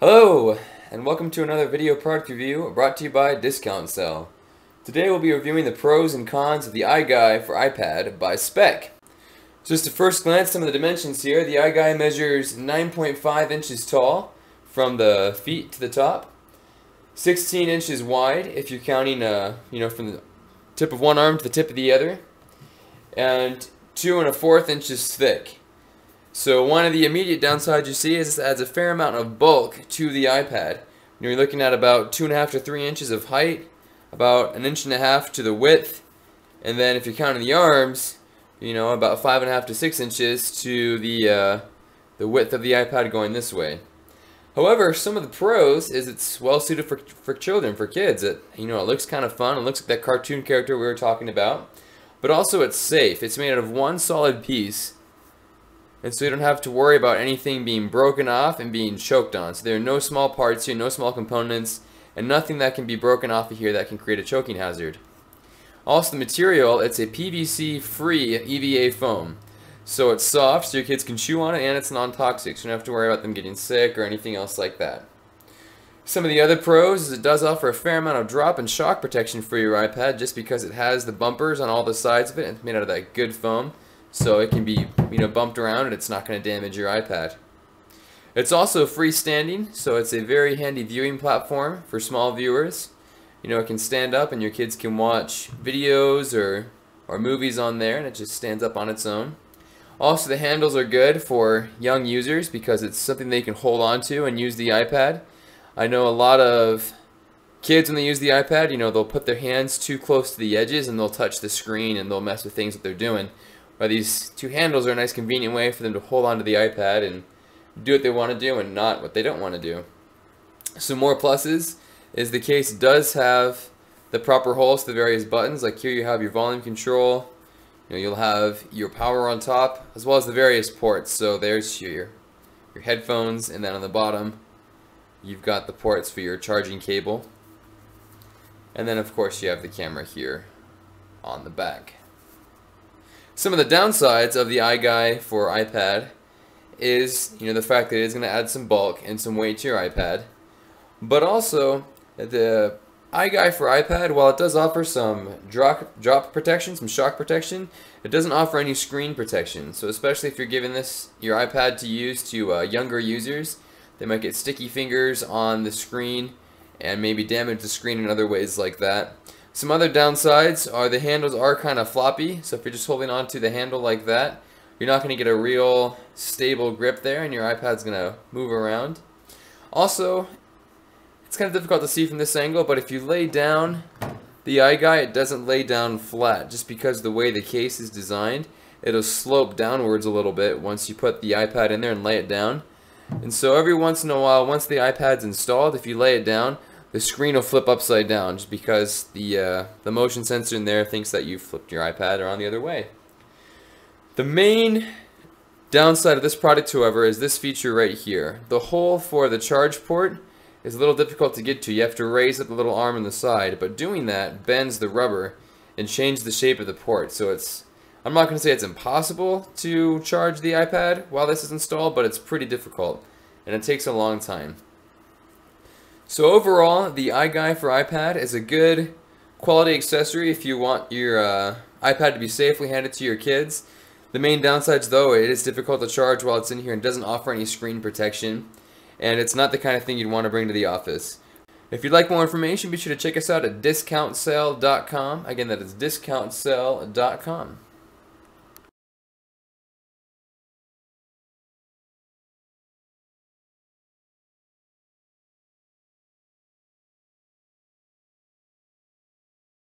Hello, and welcome to another video product review brought to you by Discount Sell. Today we'll be reviewing the pros and cons of the iGuy for iPad by Speck. Just at first glance, some of the dimensions here. The iGuy measures 9.5 inches tall from the feet to the top, 16 inches wide if you're counting, from the tip of one arm to the tip of the other, and 2 1/4 inches thick. So one of the immediate downsides you see is this adds a fair amount of bulk to the iPad. You're looking at about 2.5 to 3 inches of height, about 1.5 inches to the width, and then if you're counting the arms, about 5.5 to 6 inches to the width of the iPad going this way. However, some of the pros is it's well suited for children, for kids. It looks kind of fun. It looks like that cartoon character we were talking about, but also it's safe. It's made out of one solid piece. And so you don't have to worry about anything being broken off and being choked on. So there are no small parts here, no small components, and nothing that can be broken off of here that can create a choking hazard. Also the material, it's a PVC-free EVA foam. So it's soft, so your kids can chew on it, and it's non-toxic, so you don't have to worry about them getting sick or anything else like that. Some of the other pros is it does offer a fair amount of drop and shock protection for your iPad just because it has the bumpers on all the sides of it, and it's made out of that good foam. So it can be, bumped around and it's not going to damage your iPad. It's also freestanding, so it's a very handy viewing platform for small viewers. It can stand up and your kids can watch videos or movies on there, and it just stands up on its own. Also, the handles are good for young users because it's something they can hold on to and use the iPad. I know a lot of kids, when they use the iPad, they'll put their hands too close to the edges and they'll touch the screen and they'll mess with things that they're doing. But these two handles are a nice convenient way for them to hold onto the iPad and do what they want to do and not what they don't want to do. Some more pluses is the case does have the proper holes to the various buttons. Like here you have your volume control, you'll have your power on top, as well as the various ports. So there's your headphones, and then on the bottom you've got the ports for your charging cable. And then of course you have the camera here on the back. Some of the downsides of the iGuy for iPad is, the fact that it is going to add some bulk and some weight to your iPad. But also, the iGuy for iPad, while it does offer some drop protection, some shock protection, it doesn't offer any screen protection. So especially if you're giving this your iPad to use to younger users, they might get sticky fingers on the screen and maybe damage the screen in other ways like that. Some other downsides are the handles are kind of floppy, so if you're just holding on to the handle like that, you're not going to get a real stable grip there, and your iPad's going to move around. Also, it's kind of difficult to see from this angle, but if you lay down the iGuy, it doesn't lay down flat. Just because of the way the case is designed, it'll slope downwards a little bit once you put the iPad in there and lay it down. And so every once in a while, once the iPad's installed, if you lay it down, the screen will flip upside down just because the motion sensor in there thinks that you flipped your iPad around the other way. The main downside of this product, however, is this feature right here. The hole for the charge port is a little difficult to get to. You have to raise up the little arm on the side, but doing that bends the rubber and changes the shape of the port. So I'm not going to say it's impossible to charge the iPad while this is installed, but it's pretty difficult, and it takes a long time. So overall, the iGuy for iPad is a good quality accessory if you want your iPad to be safely handed to your kids. The main downsides, though, it is difficult to charge while it's in here and doesn't offer any screen protection. And it's not the kind of thing you'd want to bring to the office. If you'd like more information, be sure to check us out at discountsell.com. Again, that is discountsell.com.